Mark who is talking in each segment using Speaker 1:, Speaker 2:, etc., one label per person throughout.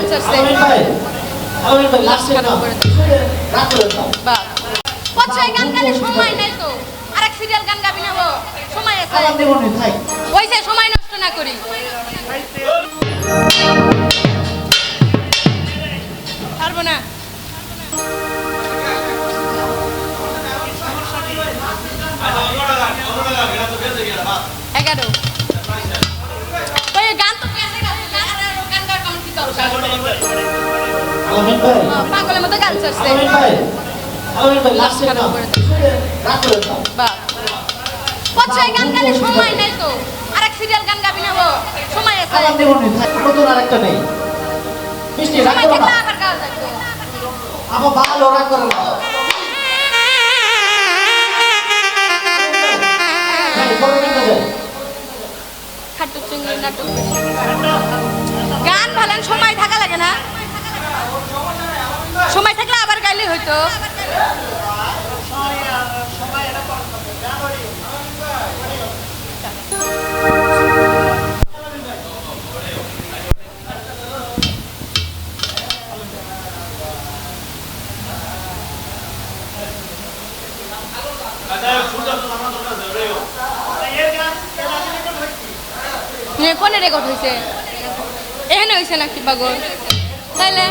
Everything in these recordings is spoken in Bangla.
Speaker 1: গাল ছাড়ছে পছয় গান গালে সময় নাই তো আরেক সিরিয়াল গান গাবি না সময় আছে ওইসে সময় নষ্ট না করি পারবো না এগারো গান তো পাগলের মতো গান ছাড়ছে পছয় গান গালে সময় নাই তো আরেক সিরিয়াল গান গাবি না সময় আছে
Speaker 2: আরেকটা নেই
Speaker 1: সময় থাকলে আবার গাল যাবে
Speaker 2: আমার ভালো রাগ করে না
Speaker 1: খাটুক চিংড়ি নাটক গান ভালেন সময় থাকা লাগে না সময় থাকলে আবার গাইলে হইতো কোনে রেকর্ড হয়েছে এখানে হয়েছে নাকি পাগল তাইলে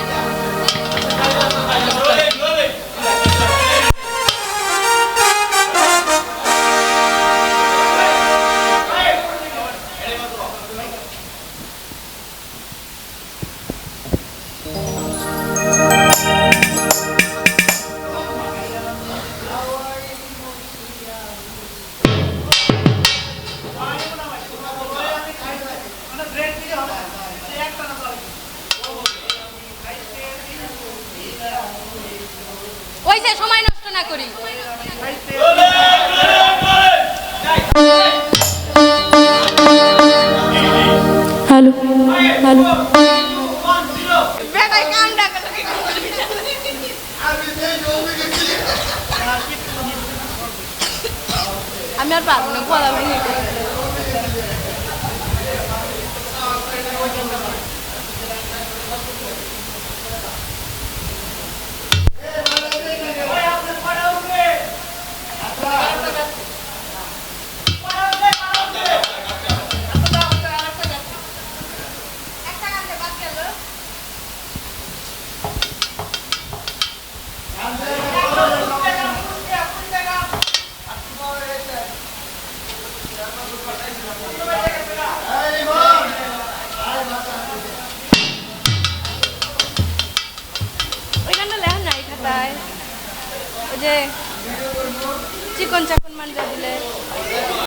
Speaker 1: ওইসে সময় নষ্ট না করি হ্যালো হ্যালো আমি আর পারবো না গলা ভেঙে ওই যে চিকন চাকন মানজা দিলে